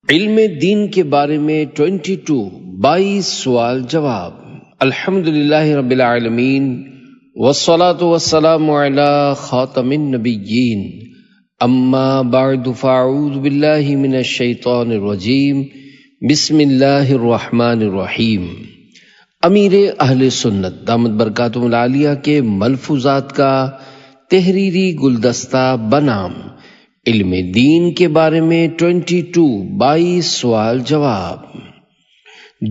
علم دین کے بارے میں 22 سوال جواب۔ الحمدللہ رب العالمین والصلاة والسلام علی خاتم النبیین، اما بعد فاعوذ باللہ من الشیطان الرجیم، بسم اللہ الرحمن الرحیم۔ امیر اہل سنت دامت برکاتہم العالیہ کے ملفوظات کا تحریری گلدستہ بنام علم دین کے بارے میں 22 سوال جواب۔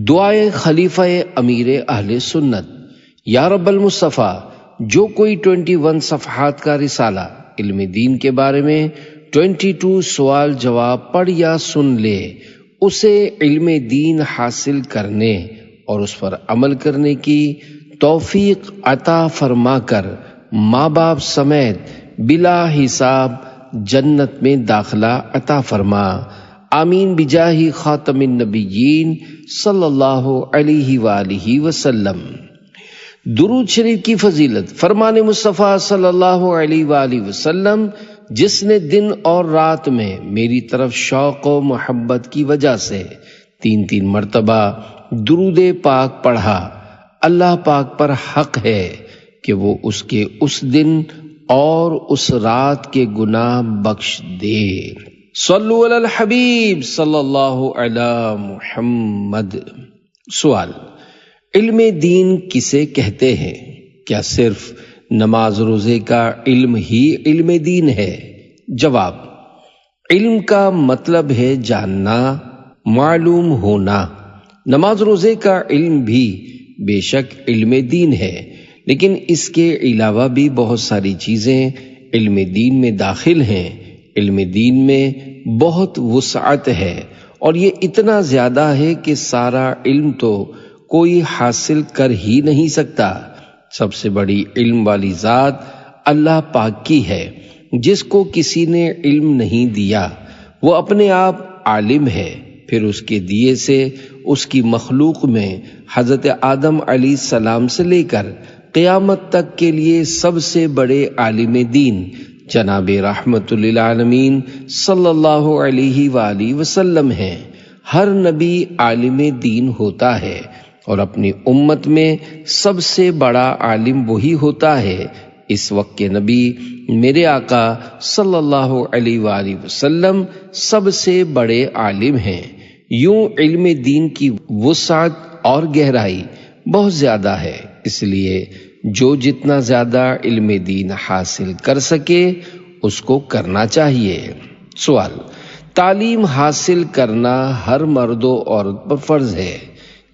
دعائے خلیفہ امیر اہل سنت۔ یا رب المصطفیٰ، جو کوئی 21 صفحات کا رسالہ علم دین کے بارے میں 22 سوال جواب پڑھ یا سن لے، اسے علم دین حاصل کرنے اور اس پر عمل کرنے کی توفیق عطا فرما کر ماں باپ سمیت بلا حساب جنت میں داخلہ عطا فرما، آمین بجاہ خاتم النبیین صلی اللہ علیہ وآلہ وسلم۔ درود شریف کی فضیلت۔ فرمان مصطفیٰ صلی اللہ علیہ وآلہ وسلم، جس نے دن اور رات میں میری طرف شوق و محبت کی وجہ سے 3 مرتبہ درود پاک پڑھا، اللہ پاک پر حق ہے کہ وہ اس کے اس دن اور اس رات کے گناہ بخش دے۔ صلو علی الحبیب صلی اللہ علی محمد۔ سوال: علم دین کسے کہتے ہیں؟ کیا صرف نماز روزے کا علم ہی علم دین ہے؟ جواب: علم کا مطلب ہے جاننا، معلوم ہونا۔ نماز روزے کا علم بھی بے شک علم دین ہے، لیکن اس کے علاوہ بھی بہت ساری چیزیں علم دین میں داخل ہیں۔ علم دین میں بہت وسعت ہے، اور یہ اتنا زیادہ ہے کہ سارا علم تو کوئی حاصل کر ہی نہیں سکتا۔ سب سے بڑی علم والی ذات اللہ پاک کی ہے، جس کو کسی نے علم نہیں دیا۔ وہ اپنے آپ عالم ہے، پھر اس کے دیے سے اس کی مخلوق میں حضرت آدم علیہ السلام سے لے کر قیامت تک کے لیے سب سے بڑے عالم دین جناب رحمت للعالمین صلی اللہ علیہ وآلہ وسلم ہیں۔ ہر نبی عالم دین ہوتا ہے، اور اپنی امت میں سب سے بڑا عالم وہی ہوتا ہے۔ اس وقت کے نبی میرے آقا صلی اللہ علیہ وآلہ وسلم سب سے بڑے عالم ہیں۔ یوں علم دین کی وسعت اور گہرائی بہت زیادہ ہے، اس لیے جو جتنا زیادہ علم دین حاصل کر سکے اس کو کرنا چاہیے۔ سوال: تعلیم حاصل کرنا ہر مرد و عورت پر فرض ہے،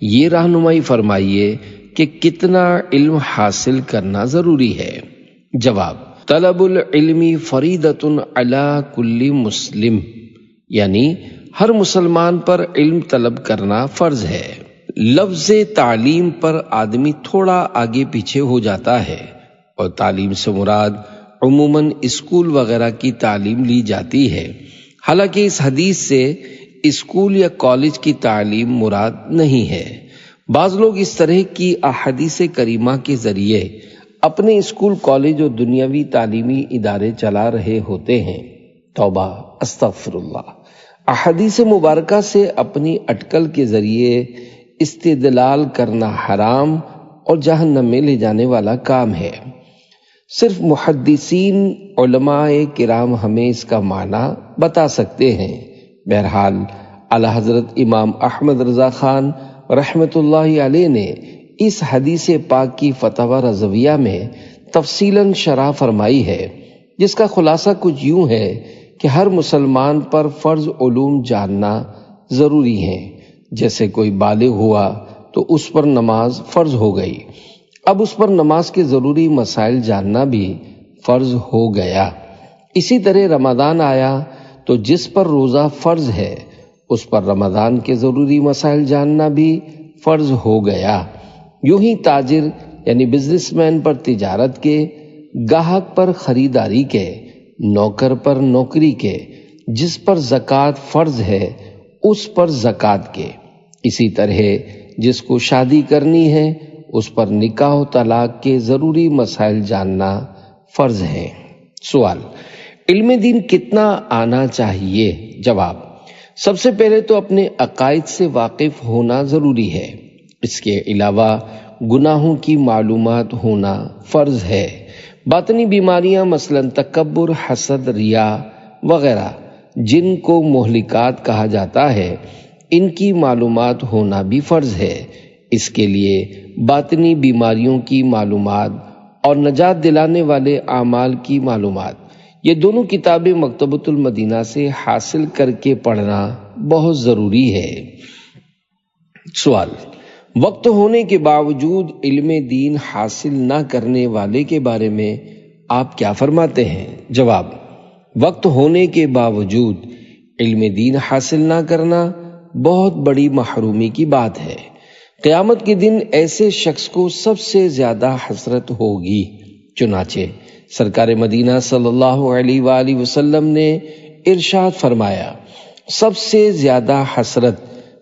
یہ رہنمائی فرمائیے کہ کتنا علم حاصل کرنا ضروری ہے؟ جواب: طلب العلم فریضۃ علی کل مسلم، یعنی ہر مسلمان پر علم طلب کرنا فرض ہے۔ لفظ تعلیم پر آدمی تھوڑا آگے پیچھے ہو جاتا ہے، اور تعلیم سے مراد عموماً اسکول وغیرہ کی تعلیم لی جاتی ہے، حالانکہ اس حدیث سے اسکول یا کالج کی تعلیم مراد نہیں ہے۔ بعض لوگ اس طرح کی احادیث کریمہ کے ذریعے اپنے اسکول، کالج اور دنیاوی تعلیمی ادارے چلا رہے ہوتے ہیں۔ توبہ، استغفر اللہ۔ احادیث مبارکہ سے اپنی اٹکل کے ذریعے استدلال کرنا حرام اور جہنم میں لے جانے والا کام ہے۔ صرف محدثین علماء کرام ہمیں اس کا معنی بتا سکتے ہیں۔ بہرحال اعلیٰ حضرت امام احمد رضا خان رحمۃ اللہ علیہ نے اس حدیث پاک کی فتاوی رضویہ میں تفصیلاً شرح فرمائی ہے، جس کا خلاصہ کچھ یوں ہے کہ ہر مسلمان پر فرض علوم جاننا ضروری ہیں۔ جیسے کوئی بالغ ہوا تو اس پر نماز فرض ہو گئی، اب اس پر نماز کے ضروری مسائل جاننا بھی فرض ہو گیا۔ اسی طرح رمضان آیا تو جس پر روزہ فرض ہے اس پر رمضان کے ضروری مسائل جاننا بھی فرض ہو گیا۔ یوں ہی تاجر یعنی بزنس مین پر تجارت کے، گاہک پر خریداری کے، نوکر پر نوکری کے، جس پر زکوٰۃ فرض ہے اس پر زکوٰۃ کے، اسی طرح جس کو شادی کرنی ہے اس پر نکاح و طلاق کے ضروری مسائل جاننا فرض ہے۔ سوال: علم دین کتنا آنا چاہیے؟ جواب: سب سے پہلے تو اپنے عقائد سے واقف ہونا ضروری ہے۔ اس کے علاوہ گناہوں کی معلومات ہونا فرض ہے۔ باطنی بیماریاں مثلا تکبر، حسد، ریا وغیرہ جن کو مہلکات کہا جاتا ہے، ان کی معلومات ہونا بھی فرض ہے۔ اس کے لیے باطنی بیماریوں کی معلومات اور نجات دلانے والے اعمال کی معلومات، یہ دونوں کتابیں مکتبۃ المدینہ سے حاصل کر کے پڑھنا بہت ضروری ہے۔ سوال: وقت ہونے کے باوجود علم دین حاصل نہ کرنے والے کے بارے میں آپ کیا فرماتے ہیں؟ جواب: وقت ہونے کے باوجود علم دین حاصل نہ کرنا بہت بڑی محرومی کی بات ہے۔ قیامت کے دن ایسے شخص کو سب سے زیادہ حسرت ہوگی۔ چنانچہ سرکار مدینہ صلی اللہ علیہ وآلہ وسلم نے ارشاد فرمایا، سب سے زیادہ حسرت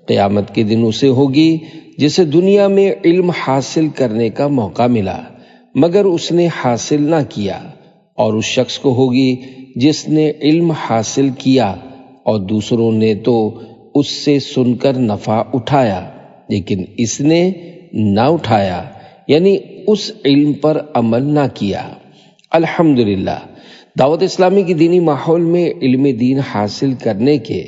قیامت کے دن اسے ہوگی جسے دنیا میں علم حاصل کرنے کا موقع ملا مگر اس نے حاصل نہ کیا، اور اس شخص کو ہوگی جس نے علم حاصل کیا اور دوسروں نے تو اس سے سن کر نفع اٹھایا لیکن اس نے نہ اٹھایا، یعنی اس علم پر عمل نہ کیا۔ الحمدللہ دعوت اسلامی کی دینی ماحول میں علم دین حاصل کرنے کے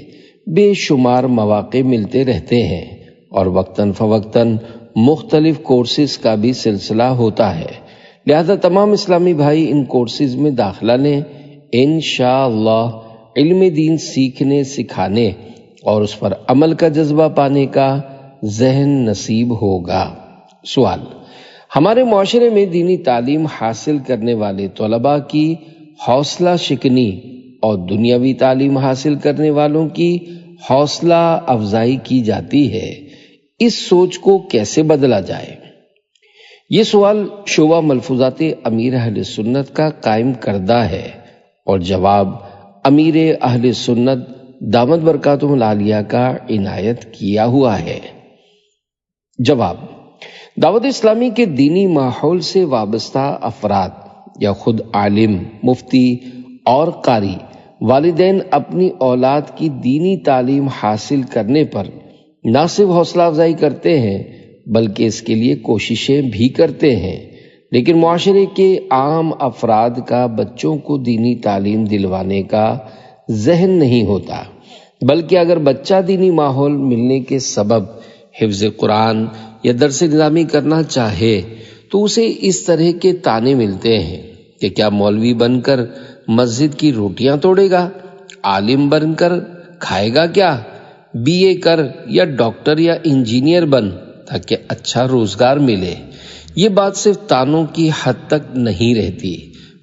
بے شمار مواقع ملتے رہتے ہیں اور وقتاً فوقتاً مختلف کورسز کا بھی سلسلہ ہوتا ہے، لہذا تمام اسلامی بھائی ان کورسز میں داخلہ لیں۔ انشاءاللہ علم دین سیکھنے، سکھانے اور اس پر عمل کا جذبہ پانے کا ذہن نصیب ہوگا۔ سوال: ہمارے معاشرے میں دینی تعلیم حاصل کرنے والے طلباء کی حوصلہ شکنی اور دنیاوی تعلیم حاصل کرنے والوں کی حوصلہ افزائی کی جاتی ہے، اس سوچ کو کیسے بدلا جائے؟ یہ سوال شعبہ ملفوظات امیر اہل سنت کا قائم کردہ ہے اور جواب امیر اہل سنت دامت برکاتہم العالیہ کا عنایت کیا ہوا ہے۔ جواب: دعوت اسلامی کے دینی ماحول سے وابستہ افراد یا خود عالم، مفتی اور قاری والدین اپنی اولاد کی دینی تعلیم حاصل کرنے پر نہ صرف حوصلہ افزائی کرتے ہیں بلکہ اس کے لیے کوششیں بھی کرتے ہیں، لیکن معاشرے کے عام افراد کا بچوں کو دینی تعلیم دلوانے کا ذہن نہیں ہوتا، بلکہ اگر بچہ دینی ماحول ملنے کے سبب حفظ قرآن یا درس نظامی کرنا چاہے تو اسے اس طرح کے طعنے ملتے ہیں کہ کیا مولوی بن کر مسجد کی روٹیاں توڑے گا، عالم بن کر کھائے گا کیا، بی اے کر یا ڈاکٹر یا انجینئر بن تاکہ اچھا روزگار ملے۔ یہ بات صرف طعنوں کی حد تک نہیں رہتی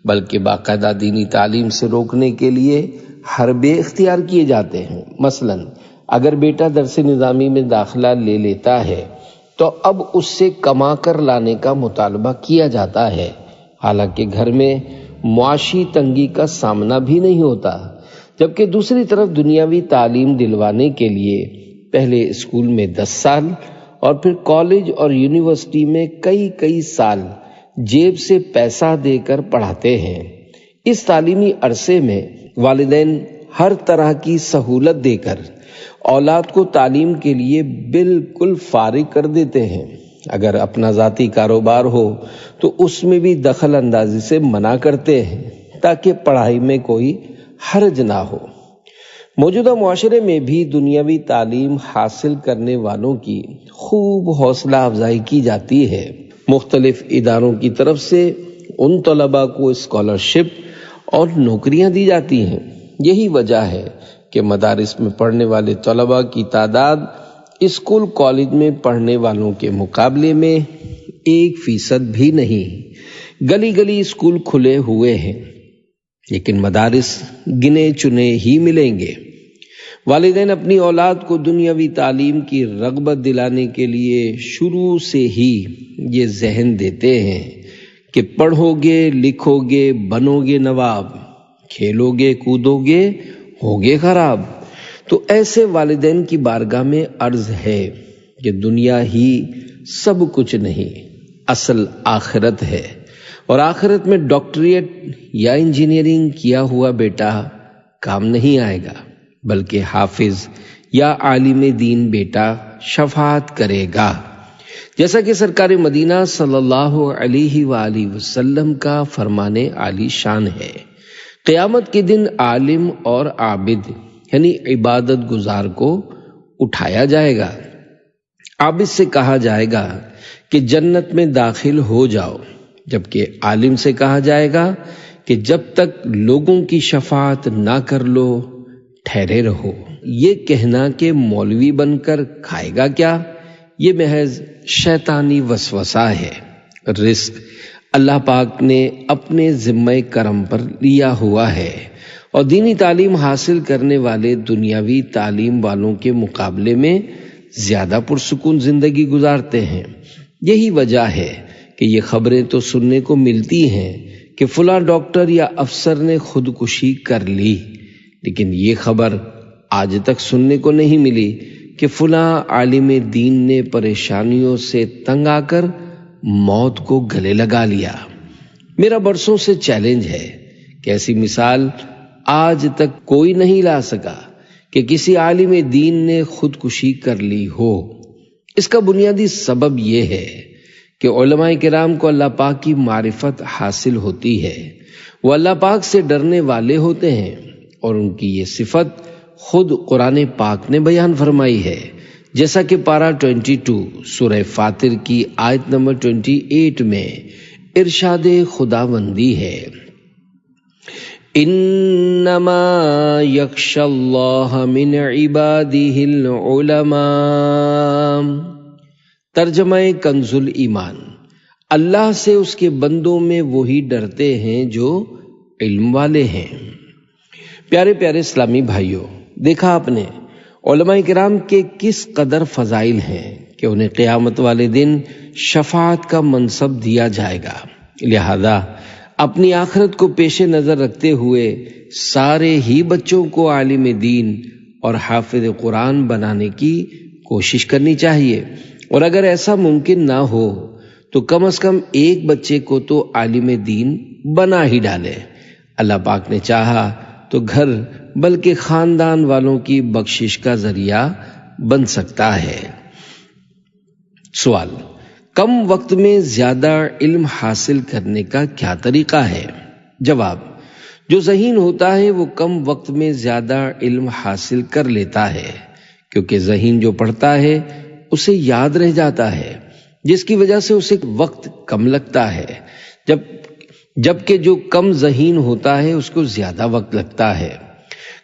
بلکہ باقاعدہ دینی تعلیم سے روکنے کے لیے حربے اختیار کیے جاتے ہیں۔ مثلا اگر بیٹا درس نظامی میں داخلہ لے لیتا ہے تو اب اس سے کما کر لانے کا مطالبہ کیا جاتا ہے، حالانکہ گھر میں معاشی تنگی کا سامنا بھی نہیں ہوتا، جبکہ دوسری طرف دنیاوی تعلیم دلوانے کے لیے پہلے اسکول میں 10 سال اور پھر کالج اور یونیورسٹی میں کئی سال جیب سے پیسہ دے کر پڑھاتے ہیں۔ اس تعلیمی عرصے میں والدین ہر طرح کی سہولت دے کر اولاد کو تعلیم کے لیے بالکل فارغ کر دیتے ہیں۔ اگر اپنا ذاتی کاروبار ہو تو اس میں بھی دخل اندازی سے منع کرتے ہیں تاکہ پڑھائی میں کوئی حرج نہ ہو۔ موجودہ معاشرے میں بھی دنیاوی تعلیم حاصل کرنے والوں کی خوب حوصلہ افزائی کی جاتی ہے۔ مختلف اداروں کی طرف سے ان طلباء کو اسکالرشپ اور نوکریاں دی جاتی ہیں۔ یہی وجہ ہے کہ مدارس میں پڑھنے والے طلباء کی تعداد اسکول کالج میں پڑھنے والوں کے مقابلے میں 1% بھی نہیں۔ گلی گلی اسکول کھلے ہوئے ہیں لیکن مدارس گنے چنے ہی ملیں گے۔ والدین اپنی اولاد کو دنیاوی تعلیم کی رغبت دلانے کے لیے شروع سے ہی یہ ذہن دیتے ہیں کہ پڑھو گے، لکھو گے، بنو گے نواب، کھیلو گے، کودو گے، ہوگے خراب۔ تو ایسے والدین کی بارگاہ میں عرض ہے کہ دنیا ہی سب کچھ نہیں، اصل آخرت ہے، اور آخرت میں ڈاکٹریٹ یا انجینئرنگ کیا ہوا بیٹا کام نہیں آئے گا، بلکہ حافظ یا عالم دین بیٹا شفاعت کرے گا، جیسا کہ سرکار مدینہ صلی اللہ علیہ وآلہ وسلم کا فرمان عالی شان ہے۔ قیامت کے دن عالم اور عابد یعنی عبادت گزار کو اٹھایا جائے گا۔ عابد سے کہا جائے گا کہ جنت میں داخل ہو جاؤ، جبکہ عالم سے کہا جائے گا کہ جب تک لوگوں کی شفاعت نہ کر لو ٹھہرے رہو۔ یہ کہنا کہ مولوی بن کر کھائے گا کیا، یہ محض شیطانی وسوسہ ہے۔ رزق اللہ پاک نے اپنے ذمہ کرم پر لیا ہوا ہے، اور دینی تعلیم حاصل کرنے والے دنیاوی تعلیم والوں کے مقابلے میں زیادہ پرسکون زندگی گزارتے ہیں۔ یہی وجہ ہے کہ یہ خبریں تو سننے کو ملتی ہیں کہ فلاں ڈاکٹر یا افسر نے خودکشی کر لی، لیکن یہ خبر آج تک سننے کو نہیں ملی کہ فلاں عالم دین نے پریشانیوں سے تنگ آ کر موت کو گلے لگا لیا۔ میرا برسوں سے چیلنج ہے کہ ایسی مثال آج تک کوئی نہیں لا سکا کہ کسی عالم دین نے خودکشی کر لی ہو۔ اس کا بنیادی سبب یہ ہے کہ علماء کرام کو اللہ پاک کی معرفت حاصل ہوتی ہے، وہ اللہ پاک سے ڈرنے والے ہوتے ہیں، اور ان کی یہ صفت خود قرآن پاک نے بیان فرمائی ہے، جیسا کہ پارہ 22 سورہ فاطر کی آیت نمبر 28 میں ارشاد خداوندی ہے، انما یخشی اللہ من عبادہ العلماء۔ ترجمہ کنز الایمان، اللہ سے اس کے بندوں میں وہی ڈرتے ہیں جو علم والے ہیں۔ پیارے پیارے اسلامی بھائیوں، دیکھا آپ نے علماء کرام کے کس قدر فضائل ہیں کہ انہیں قیامت والے دن شفاعت کا منصب دیا جائے گا۔ لہذا اپنی آخرت کو پیش نظر رکھتے ہوئے سارے ہی بچوں کو عالم دین اور حافظ قرآن بنانے کی کوشش کرنی چاہیے، اور اگر ایسا ممکن نہ ہو تو کم از کم ایک بچے کو تو عالم دین بنا ہی ڈالے۔ اللہ پاک نے چاہا تو گھر بلکہ خاندان والوں کی بخشش کا ذریعہ بن سکتا ہے۔ سوال: کم وقت میں زیادہ علم حاصل کرنے کا کیا طریقہ ہے؟ جواب: جو ذہین ہوتا ہے وہ کم وقت میں زیادہ علم حاصل کر لیتا ہے، کیونکہ ذہین جو پڑھتا ہے اسے یاد رہ جاتا ہے، جس کی وجہ سے اسے وقت کم لگتا ہے، جبکہ جو کم ذہین ہوتا ہے اس کو زیادہ وقت لگتا ہے۔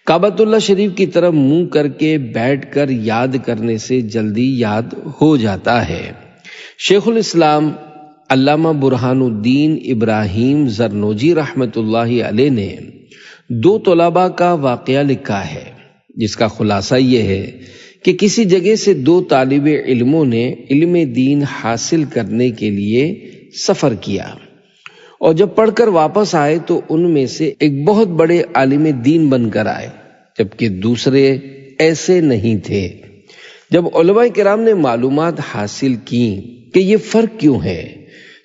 کعبۃ اللہ شریف کی طرف منہ کر کے بیٹھ کر یاد کرنے سے جلدی یاد ہو جاتا ہے۔ شیخ الاسلام علامہ برہان الدین ابراہیم زرنوجی رحمۃ اللہ علیہ نے 2 طلباء کا واقعہ لکھا ہے، جس کا خلاصہ یہ ہے کہ کسی جگہ سے 2 طالب علموں نے علم دین حاصل کرنے کے لیے سفر کیا، اور جب پڑھ کر واپس آئے تو ان میں سے ایک بہت بڑے عالم دین بن کر آئے، جبکہ دوسرے ایسے نہیں تھے۔ جب علماء کرام نے معلومات حاصل کی کہ یہ فرق کیوں ہے،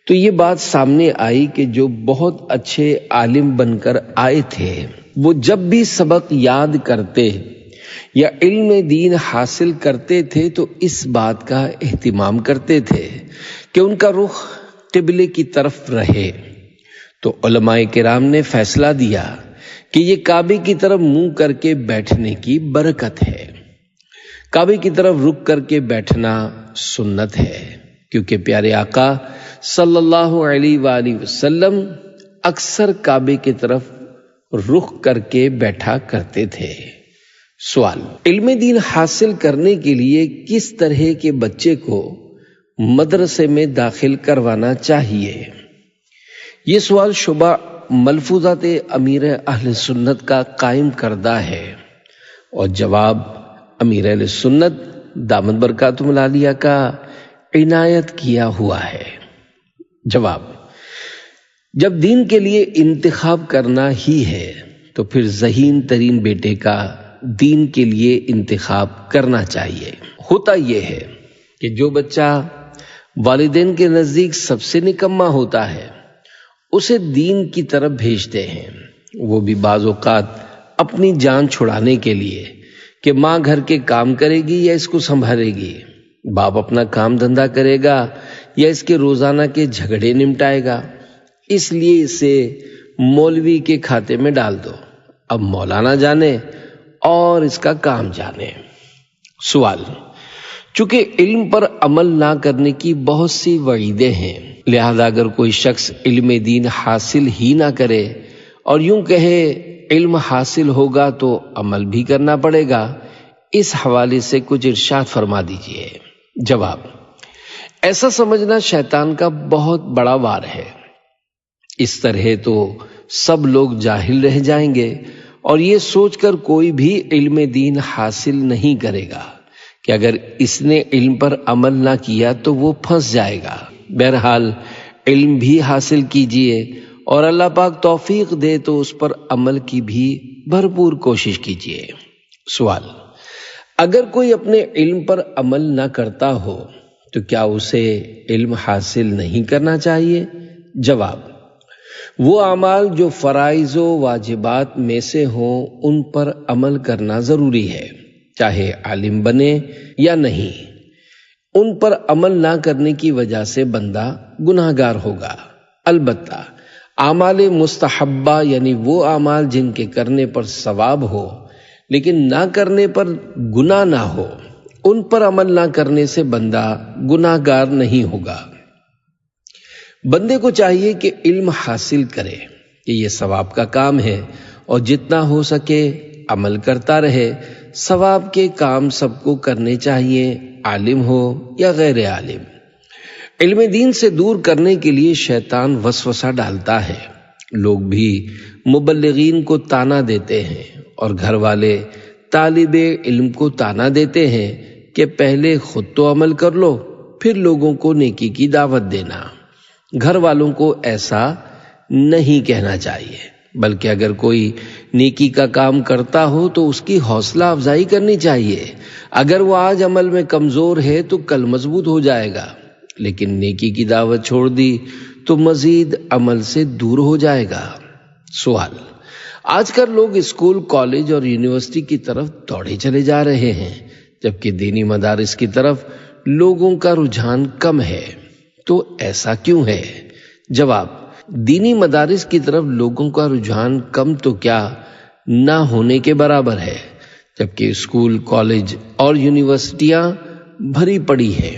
تو یہ بات سامنے آئی کہ جو بہت اچھے عالم بن کر آئے تھے وہ جب بھی سبق یاد کرتے یا علم دین حاصل کرتے تھے تو اس بات کا اہتمام کرتے تھے کہ ان کا رخ قبلے کی طرف رہے۔ تو علماء کرام نے فیصلہ دیا کہ یہ کعبے کی طرف منہ کر کے بیٹھنے کی برکت ہے۔ کعبے کی طرف رک کر کے بیٹھنا سنت ہے، کیونکہ پیارے آقا صلی اللہ علیہ وآلہ وسلم اکثر کعبے کی طرف رخ کر کے بیٹھا کرتے تھے۔ سوال: علم دین حاصل کرنے کے لیے کس طرح کے بچے کو مدرسے میں داخل کروانا چاہیے؟ یہ سوال شبہ ملفوظات امیر اہل سنت کا قائم کردہ ہے، اور جواب امیر اہل سنت دامت برکاتہم العالیہ کا عنایت کیا ہوا ہے۔ جواب: جب دین کے لیے انتخاب کرنا ہی ہے تو پھر ذہین ترین بیٹے کا دین کے لیے انتخاب کرنا چاہیے۔ ہوتا یہ ہے کہ جو بچہ والدین کے نزدیک سب سے نکما ہوتا ہے اسے دین کی طرف بھیجتے ہیں، وہ بھی بعض اوقات اپنی جان چھڑانے کے لیے، کہ ماں گھر کے کام کرے گی یا اس کو سنبھالے گی، باپ اپنا کام دھندا کرے گا یا اس کے روزانہ کے جھگڑے نمٹائے گا، اس لیے اسے مولوی کے کھاتے میں ڈال دو، اب مولانا جانے اور اس کا کام جانے۔ سوال: چونکہ علم پر عمل نہ کرنے کی بہت سی وعیدیں ہیں، لہذا اگر کوئی شخص علم دین حاصل ہی نہ کرے اور یوں کہے علم حاصل ہوگا تو عمل بھی کرنا پڑے گا، اس حوالے سے کچھ ارشاد فرما دیجئے۔ جواب: ایسا سمجھنا شیطان کا بہت بڑا وار ہے۔ اس طرح تو سب لوگ جاہل رہ جائیں گے اور یہ سوچ کر کوئی بھی علم دین حاصل نہیں کرے گا کہ اگر اس نے علم پر عمل نہ کیا تو وہ پھنس جائے گا۔ بہرحال علم بھی حاصل کیجئے اور اللہ پاک توفیق دے تو اس پر عمل کی بھی بھرپور کوشش کیجئے۔ سوال: اگر کوئی اپنے علم پر عمل نہ کرتا ہو تو کیا اسے علم حاصل نہیں کرنا چاہیے؟ جواب: وہ اعمال جو فرائض و واجبات میں سے ہوں ان پر عمل کرنا ضروری ہے، چاہے عالم بنے یا نہیں۔ ان پر عمل نہ کرنے کی وجہ سے بندہ گناہگار ہوگا۔ البتہ اعمال مستحبہ یعنی وہ اعمال جن کے کرنے پر ثواب ہو لیکن نہ کرنے پر گناہ نہ ہو، ان پر عمل نہ کرنے سے بندہ گناہگار نہیں ہوگا۔ بندے کو چاہیے کہ علم حاصل کرے کہ یہ ثواب کا کام ہے اور جتنا ہو سکے عمل کرتا رہے۔ ثواب کے کام سب کو کرنے چاہیے، عالم ہو یا غیر عالم۔ علم دین سے دور کرنے کے لیے شیطان وسوسہ ڈالتا ہے۔ لوگ بھی مبلغین کو طعنہ دیتے ہیں اور گھر والے طالب علم کو طعنہ دیتے ہیں کہ پہلے خود تو عمل کر لو پھر لوگوں کو نیکی کی دعوت دینا۔ گھر والوں کو ایسا نہیں کہنا چاہیے، بلکہ اگر کوئی نیکی کا کام کرتا ہو تو اس کی حوصلہ افزائی کرنی چاہیے۔ اگر وہ آج عمل میں کمزور ہے تو کل مضبوط ہو جائے گا، لیکن نیکی کی دعوت چھوڑ دی تو مزید عمل سے دور ہو جائے گا۔ سوال: آج کل لوگ اسکول، کالج اور یونیورسٹی کی طرف دوڑے چلے جا رہے ہیں جبکہ دینی مدارس کی طرف لوگوں کا رجحان کم ہے، تو ایسا کیوں ہے؟ جواب: دینی مدارس کی طرف لوگوں کا رجحان کم تو کیا نہ ہونے کے برابر ہے، جبکہ اسکول، کالج اور یونیورسٹیاں بھری پڑی ہیں۔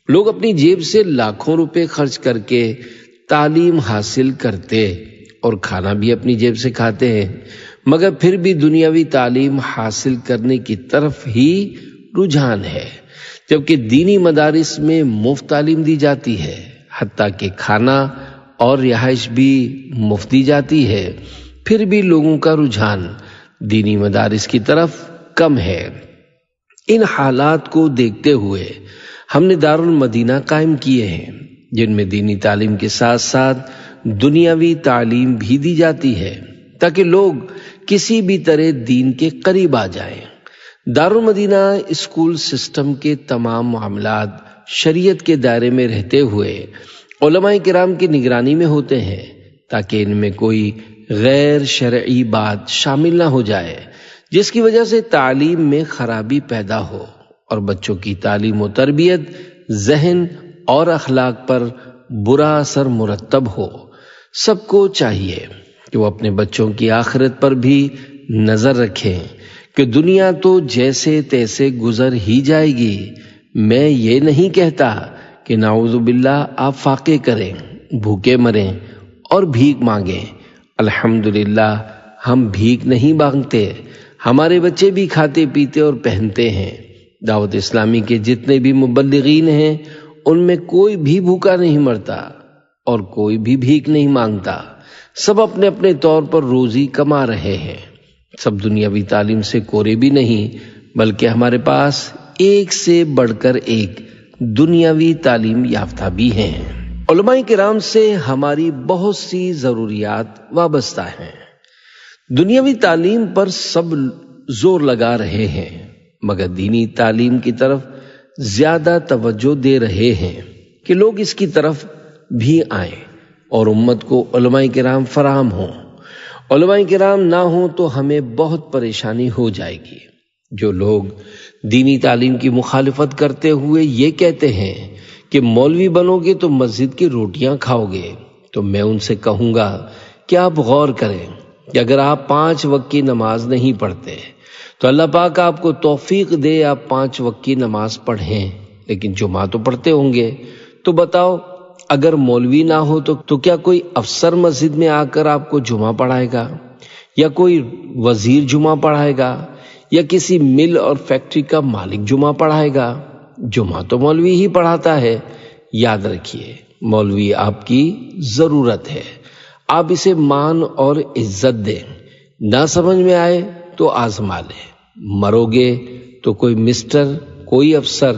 لوگ اپنی جیب سے لاکھوں روپے خرچ کر کے تعلیم حاصل کرتے اور کھانا بھی اپنی جیب سے کھاتے ہیں، مگر پھر بھی دنیاوی تعلیم حاصل کرنے کی طرف ہی رجحان ہے، جبکہ دینی مدارس میں مفت تعلیم دی جاتی ہے، حتیٰ کہ کھانا اور رہائش بھی مفت دی جاتی ہے، پھر بھی لوگوں کا رجحان دینی مدارس کی طرف کم ہے۔ ان حالات کو دیکھتے ہوئے ہم نے دارالمدینہ قائم کیے ہیں، جن میں دینی تعلیم کے ساتھ ساتھ دنیاوی تعلیم بھی دی جاتی ہے تاکہ لوگ کسی بھی طرح دین کے قریب آ جائیں۔ دارالمدینہ اسکول سسٹم کے تمام معاملات شریعت کے دائرے میں رہتے ہوئے علماء کرام کی نگرانی میں ہوتے ہیں تاکہ ان میں کوئی غیر شرعی بات شامل نہ ہو جائے جس کی وجہ سے تعلیم میں خرابی پیدا ہو اور بچوں کی تعلیم و تربیت، ذہن اور اخلاق پر برا اثر مرتب ہو۔ سب کو چاہیے کہ وہ اپنے بچوں کی آخرت پر بھی نظر رکھیں کہ دنیا تو جیسے تیسے گزر ہی جائے گی۔ میں یہ نہیں کہتا کہ نعوذ باللہ آپ فاقے کریں، بھوکے مریں اور بھیک مانگیں۔ الحمدللہ ہم بھیک نہیں مانگتے، ہمارے بچے بھی کھاتے پیتے اور پہنتے ہیں۔ دعوت اسلامی کے جتنے بھی مبلغین ہیں ان میں کوئی بھی بھوکا نہیں مرتا اور کوئی بھی بھیک نہیں مانگتا، سب اپنے اپنے طور پر روزی کما رہے ہیں۔ سب دنیاوی تعلیم سے کورے بھی نہیں، بلکہ ہمارے پاس ایک سے بڑھ کر ایک دنیاوی تعلیم یافتہ بھی ہیں۔ علماء کرام سے ہماری بہت سی ضروریات وابستہ ہیں۔ دنیاوی تعلیم پر سب زور لگا رہے ہیں مگر دینی تعلیم کی طرف زیادہ توجہ دے رہے ہیں کہ لوگ اس کی طرف بھی آئیں اور امت کو علماء کرام فراہم ہوں۔ علماء کرام نہ ہوں تو ہمیں بہت پریشانی ہو جائے گی۔ جو لوگ دینی تعلیم کی مخالفت کرتے ہوئے یہ کہتے ہیں کہ مولوی بنو گے تو مسجد کی روٹیاں کھاؤ گے، تو میں ان سے کہوں گا کہ آپ غور کریں کہ اگر آپ 5 وقت کی نماز نہیں پڑھتے تو اللہ پاک آپ کو توفیق دے آپ 5 وقت کی نماز پڑھیں، لیکن جمعہ تو پڑھتے ہوں گے۔ تو بتاؤ اگر مولوی نہ ہو تو کیا کوئی افسر مسجد میں آ کر آپ کو جمعہ پڑھائے گا، یا کوئی وزیر جمعہ پڑھائے گا، یا کسی مل اور فیکٹری کا مالک جمعہ پڑھائے گا؟ جمعہ تو مولوی ہی پڑھاتا ہے۔ یاد رکھیے، مولوی آپ کی ضرورت ہے، آپ اسے مان اور عزت دیں، نہ سمجھ میں آئے تو آزما لیں۔ مرو گے تو کوئی مسٹر، کوئی افسر،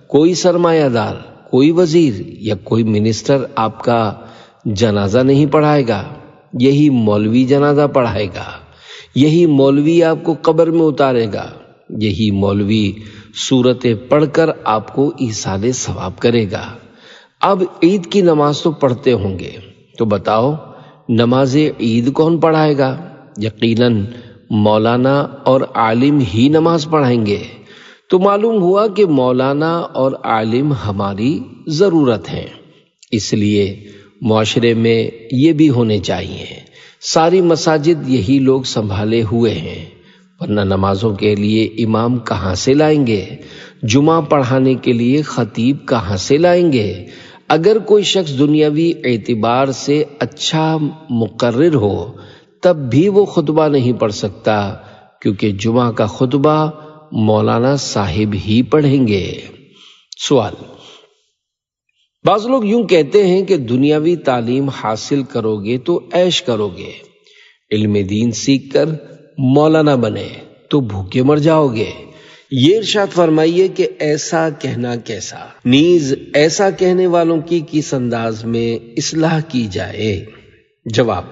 کوئی سرمایہ دار، کوئی وزیر یا کوئی منسٹر آپ کا جنازہ نہیں پڑھائے گا، یہی مولوی جنازہ پڑھائے گا، یہی مولوی آپ کو قبر میں اتارے گا، یہی مولوی سورتیں پڑھ کر آپ کو ایصال ثواب کرے گا۔ اب عید کی نماز تو پڑھتے ہوں گے، تو بتاؤ نماز عید کون پڑھائے گا؟ یقیناً مولانا اور عالم ہی نماز پڑھائیں گے۔ تو معلوم ہوا کہ مولانا اور عالم ہماری ضرورت ہیں، اس لیے معاشرے میں یہ بھی ہونے چاہیے۔ ساری مساجد یہی لوگ سنبھالے ہوئے ہیں، ورنہ نمازوں کے لیے امام کہاں سے لائیں گے؟ جمعہ پڑھانے کے لیے خطیب کہاں سے لائیں گے؟ اگر کوئی شخص دنیاوی اعتبار سے اچھا مقرر ہو تب بھی وہ خطبہ نہیں پڑھ سکتا، کیونکہ جمعہ کا خطبہ مولانا صاحب ہی پڑھیں گے۔ سوال: بعض لوگ یوں کہتے ہیں کہ دنیاوی تعلیم حاصل کرو گے تو عیش کرو گے، علم دین سیکھ کر مولانا بنے تو بھوکے مر جاؤ گے۔ یہ ارشاد فرمائیے کہ ایسا کہنا کیسا؟ نیز ایسا کہنے والوں کی کس انداز میں اصلاح کی جائے؟ جواب: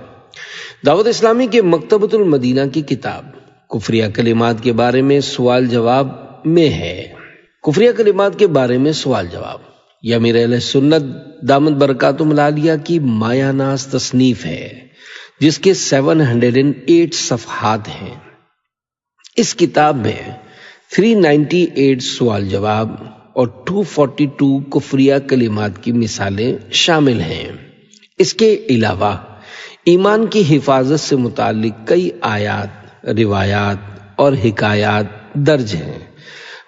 دعوت اسلامی کے مکتبۃ المدینہ کی کتاب کفریہ کلمات کے بارے میں سوال جواب میں ہے۔ کفریہ کلمات کے بارے میں سوال جواب یہ امیر اہل سنت دامت برکاتہم العالیہ کی مایہ ناز تصنیف ہے، جس کے 708 صفحات ہیں۔ اس کتاب میں 398 سوال جواب اور 242 کفریہ کلمات کی مثالیں شامل ہیں۔ اس کے علاوہ ایمان کی حفاظت سے متعلق کئی آیات، روایات اور حکایات درج ہیں۔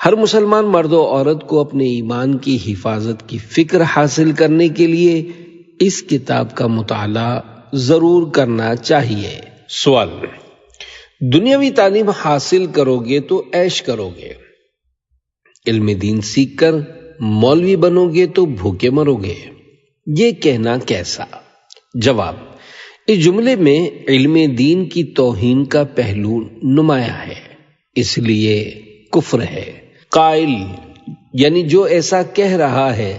ہر مسلمان مرد و عورت کو اپنے ایمان کی حفاظت کی فکر حاصل کرنے کے لیے اس کتاب کا مطالعہ ضرور کرنا چاہیے۔ سوال: دنیاوی تعلیم حاصل کرو گے تو عیش کرو گے، علم دین سیکھ کر مولوی بنو گے تو بھوکے مرو گے، یہ کہنا کیسا؟ جواب: اس جملے میں علم دین کی توہین کا پہلو نمایاں ہے، اس لیے کفر ہے۔ قائل یعنی جو ایسا کہہ رہا ہے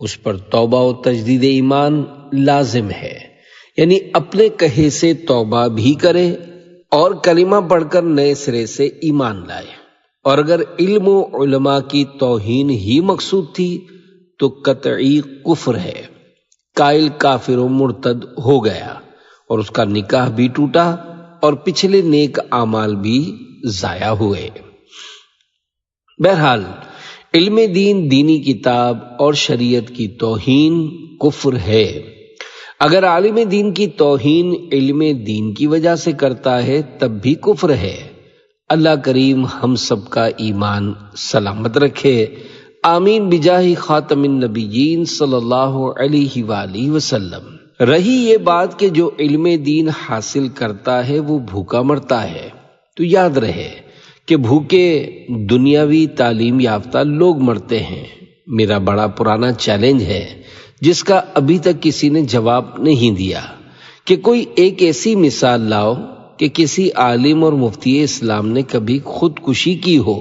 اس پر توبہ و تجدید ایمان لازم ہے، یعنی اپنے کہے سے توبہ بھی کرے اور کلمہ پڑھ کر نئے سرے سے ایمان لائے۔ اور اگر علم و علماء کی توہین ہی مقصود تھی تو قطعی کفر ہے۔ قائل کافر و مرتد ہو گیا اور اس کا نکاح بھی ٹوٹا اور پچھلے نیک اعمال بھی ضائع ہوئے۔ بہرحال علم دین، دینی کتاب اور شریعت کی توہین کفر ہے۔ اگر عالم دین کی توہین علم دین کی وجہ سے کرتا ہے تب بھی کفر ہے۔ اللہ کریم ہم سب کا ایمان سلامت رکھے، آمین بجاہ خاتم النبیین صلی اللہ علیہ وآلہ وسلم۔ رہی یہ بات کہ جو علم دین حاصل کرتا ہے وہ بھوکا مرتا ہے، تو یاد رہے کہ بھوکے دنیاوی تعلیم یافتہ لوگ مرتے ہیں۔ میرا بڑا پرانا چیلنج ہے جس کا ابھی تک کسی نے جواب نہیں دیا کہ کوئی ایک ایسی مثال لاؤ کہ کسی عالم اور مفتی اسلام نے کبھی خودکشی کی ہو۔